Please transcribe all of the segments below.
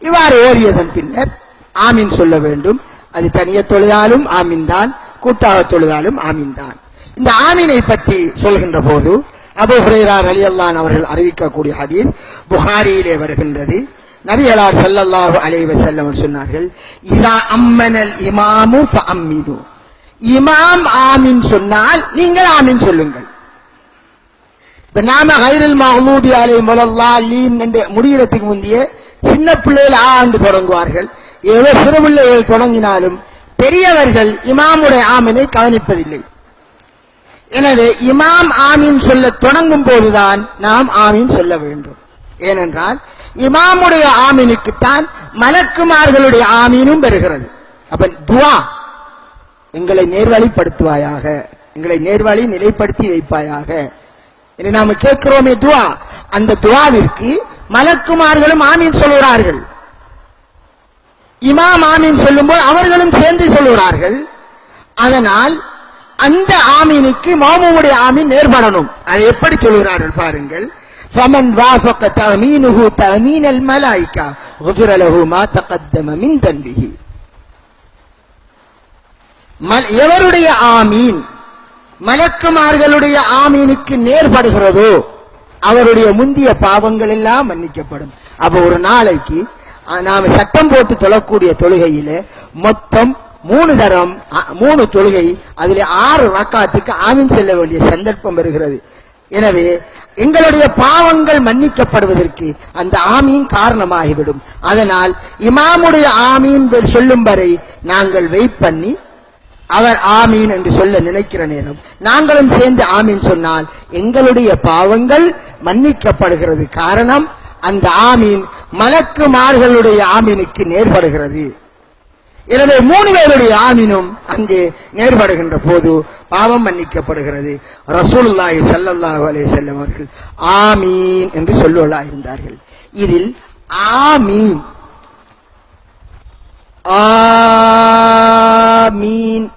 இவ்வாறு ஓதியதன் பின்னர் ஆமீன் சொல்ல வேண்டும். அது தனிய தொழுதாலும் ஆமீன் தான், கூட்டாக தொழுதாலும் ஆமீன் தான். இந்த ஆமீனை பற்றி சொல்கின்ற போது அபூ ஹுரைரா ரலியல்லாஹு அவர்கள் அறிவிக்கக்கூடிய ஹதீஸ் புகாரியிலே வருகின்றது. நபிகளார் ஸல்லல்லாஹு அலைஹி வஸல்லம் சொன்னார்கள், இதா அம்மனல் இமாமு ஃபஅம்மினு, இமாம் ஆமீன் சொன்னால் நீங்கள் ஆமீன் சொல்லுங்கள். நாம கைருல் மக்லூபி அலைஹிம் வலல்லாலீன் என்று முடிகிறதுக்கு முந்தைய சின்ன பிள்ளைகள் ஆண்டு தொடங்குவார்கள். ஏதோ சிறு பிள்ளைகள் தொடங்கினாலும் பெரியவர்கள் இமாமுடைய ஆமீனை கவனிப்பதில்லை. எனவே இமாம் ஆமீன் சொல்ல தொடங்கும் போதுதான் நாம் ஆமீன் சொல்ல வேண்டும். ஏனென்றால் இமாமுடைய ஆமீனுக்குத்தான் மலக்குமார்களுடைய ஆமீனும் பெறுகிறது. அப்ப துவா, எங்களை நேர்வழிப்படுத்துவாயாக, எங்களை நேர்வழி நிலைப்படுத்தி வைப்பாயாக என்று நாம கேட்கிறோமே துவா, அந்த துவாவிற்கு மலக்குமார்களும் ஆமீன் சொல்கிறார்கள். இமாம் ஆமீன் சொல்லும்போது அவர்களும் சேர்ந்து சொல்கிறார்கள். அதனால் அந்த ஆமீனுக்கு மாமூமுடைய ஆமீன் நேர்படணும். அதை எப்படி சொல்கிறார்கள் பாருங்கள். فمن وافق تأمينه تأمين الملائكة غفر له ما تقدم من ذنبه. எவருடைய ஆமீன் மலக்குமார்களுடைய ஆமீனுக்கு நேர்படுகிறதோ அவருடைய முந்திய பாவங்கள் எல்லாம் மன்னிக்கப்படும். அப்ப ஒரு நாளைக்கு நாம சட்டம் போட்டு தொழக்கூடிய தொழுகையில மொத்தம் 3 தரம் 3 தொழுகை, அதில் 6 ரக்காத்துக்கு ஆமீன் செல்ல வேண்டிய சந்தர்ப்பம் வருகிறது. எனவே எங்களுடைய பாவங்கள் மன்னிக்கப்படுவதற்கு அந்த ஆமீன் காரணமாகிவிடும். அதனால் இமாமுடைய ஆமீன் சொல்லும் வரை நாங்கள் வெயிட் பண்ணி அவர் ஆமீன் என்று சொல்ல நினைக்கிற நேரம் நாங்களும் சேர்ந்து ஆமீன் சொன்னால் எங்களுடைய பாவங்கள் மன்னிக்கப்படுகிறது. காரணம் அந்த ஆமீன் மலக்குமார்களுடைய ஆமீனுக்கு நேர்படுகிறது. எனவே 3 பேருடைய ஆமீனும் அங்கே நேர்படுகின்ற போது பாவம் மன்னிக்கப்படுகிறது. ரசூலுல்லாஹி ஸல்லல்லாஹு அலைஹி வஸல்லம் அவர்கள் ஆமீன் என்று சொல்லுவதா இருந்தார்கள். இதில் ஆமீன் ஆமீன்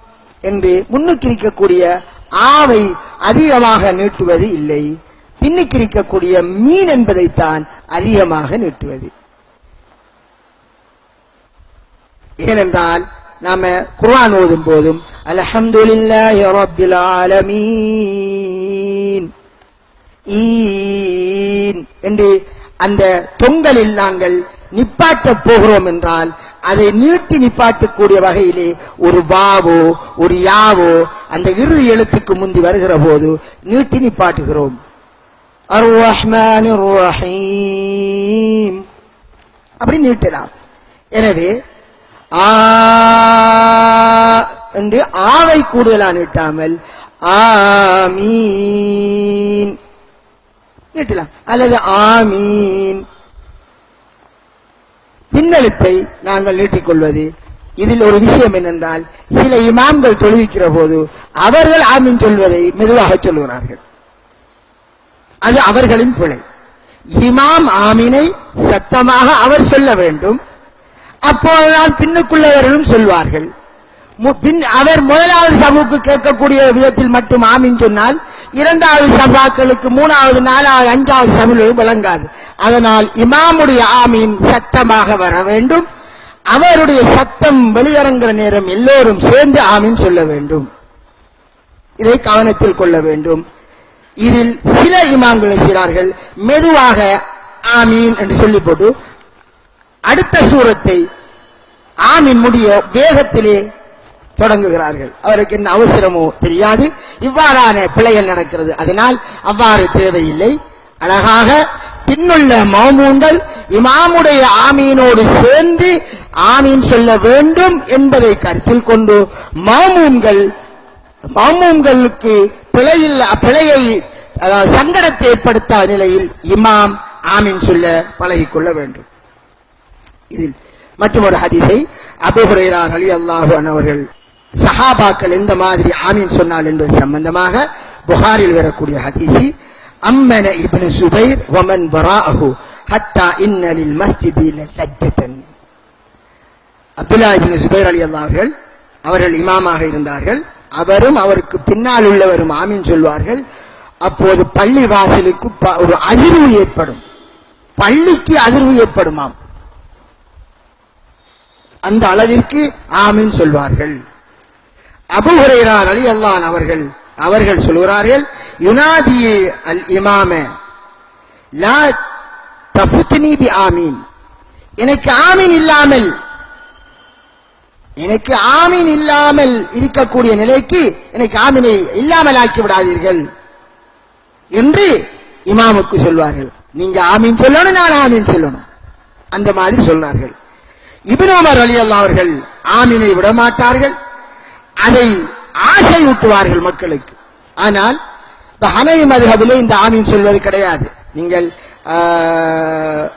என்று முன்னுக்கு இருக்கக்கூடிய ஆவை அதிகமாக நீட்டுவது இல்லை, பின்னுக்கு இருக்கக்கூடிய மீன் என்பதைத்தான் அதிகமாக நீட்டுவது. ஏனென்றால் நாம குர்ஆன் ஓதும் போதும் அல்ஹம்துலில்லாஹி ரப்பில் ஆலமீன் என்று அந்த தொங்கலில் நாங்கள் நிப்பாட்ட போகிறோம் என்றால் அதை நீட்டி நிப்பாட்டக்கூடிய வகையிலே ஒரு வாவோ ஒரு யாவோ அந்த இறுதி எழுத்துக்கு முந்தி வருகிற போது நீட்டி நிப்பாட்டுகிறோம். அர் ரஹ்மானிர் ரஹீம் அப்படி நீட்டலாம். எனவே என்று ஆவை கூடுதலா நீட்டாமல் ஆமீன் நீட்டலாம், அல்லது ஆமீன் பின்னெழுத்தை நாங்கள் நீட்டிக்கொள்வது. இதில் ஒரு விஷயம் என்னென்றால், சில இமாம்கள் தொழுவிக்கிற போது அவர்கள் ஆமீன் சொல்வதை மெதுவாக சொல்லுகிறார்கள். அது அவர்களின் பிழை. இமாம் ஆமீனை சத்தமாக அவர் சொல்ல வேண்டும். அப்போதுதான் பின்னுக்குள்ளவர்களும் சொல்வார்கள். அவர் முதலாவது சபுக்கு கேட்கக்கூடிய விதத்தில் மட்டும் ஆமீன் சொன்னால் இரண்டாவது சபாக்களுக்கு 3வது 4வது 5வது சபையிலும் விளங்காது. அதனால் இமாமுடைய ஆமீன் சத்தமாக வர வேண்டும். அவருடைய சத்தம் வெளியிறங்குற நேரம் எல்லோரும் சேர்ந்து ஆமீன் சொல்ல வேண்டும். இதை கவனத்தில் கொள்ள வேண்டும். இதில் சில இமாம்கள் செய்கிறார்கள், மெதுவாக ஆமீன் என்று சொல்லி போட்டு அடுத்த சூரத்தை ஆமீன் முடிய வேகத்திலே தொடங்குகிறார்கள். அவருக்கு என்ன அவசரமோ தெரியாது. இவ்வாறான பிழைகள் நடக்கிறது. அதனால் அவ்வாறு தேவையில்லை. அழகாக பின்னுள்ள மௌமூன்கள் இமாமுடைய ஆமீனோடு சேர்ந்து ஆமீன் சொல்ல வேண்டும் என்பதை கருத்தில் கொண்டு மௌமூன்களுக்கு பிழையை சங்கடத்தை ஏற்படுத்தாத நிலையில் இமாம் ஆமீன் சொல்ல பழகிக்கொள்ள வேண்டும். இதில் மற்றொரு ஹதீஸை அபூ ஹுரைரா ரலியல்லாஹு அன்ஹு அவர்கள் சஹாபாக்கள் எந்த மாதிரி ஆமீன் சொன்னால் என்பது சம்பந்தமாக புகாரில் வரக்கூடிய ஹதீஸி அம்மன இப்னு சுபைர் வமன் வராஅஹு ஹத்தா இன்ன லில் மஸ்ஜிதி லஜ்ஜதன். அப்துல்லாஹ் இப்னு சுபைர் ரலியல்லாஹு அவர்கள் இமாமாக இருந்தார்கள். அவரும் அவருக்கு பின்னால் உள்ளவரும் ஆமீன் சொல்வார்கள். அப்போது பள்ளி வாசலுக்கு ஒரு அதிர்வு ஏற்படும். பள்ளிக்கு அதிர்வு ஏற்படுமாம். அந்த அளவிற்கு ஆமீன் சொல்வார்கள். அபூ ஹுரைரா ரலியல்லாஹு அன்ஹு அவர்கள் சொல்கிறார்கள், யுனாதி அல் இமாம லா தஃபுத்னி பி ஆமீன், எனக்கு ஆமீன் இல்லாமல் இருக்கக்கூடிய நிலைக்கு எனக்கு ஆமீனை இல்லாமல் ஆக்கி விடாதீர்கள் என்று இமாமுக்கு சொல்வார்கள். நீங்க ஆமீன் சொல்லணும், நான் ஆமீன் சொல்லணும், அந்த மாதிரி சொன்னார்கள். இப்னு உமர் ரலியல்லாஹு அவர்கள் ஆமீனை விடமாட்டார்கள், அதை ஆசை ஊட்டுவார்கள் மக்களுக்கு. ஆனால் ஹனஃபி மذஹபிலே இந்த ஆமீன் சொல்வது கிடையாது. நீங்கள்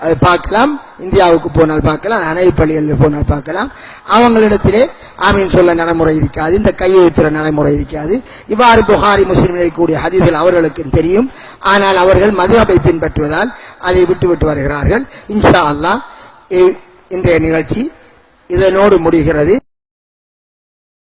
அதை பார்க்கலாம், இந்தியாவுக்கு போனால் பார்க்கலாம், ஹனஃபி பள்ளிகளில் போனால் பார்க்கலாம். அவங்களிடத்திலே ஆமீன் சொல்ல நடைமுறை இருக்காது, இந்த கையெழுத்துற நடைமுறை இருக்காது. இவ்வாறு புகாரி முஸ்லிமில் கூடிய ஹதீஸ்கள் அவர்களுக்கு தெரியும். ஆனால் அவர்கள் மذஹபை பின்பற்றுவதால் அதை விட்டு வருகிறார்கள். இன்ஷா அல்லாஹ் இன்றைய நிகழ்ச்சி இதனோடு முடிகிறது.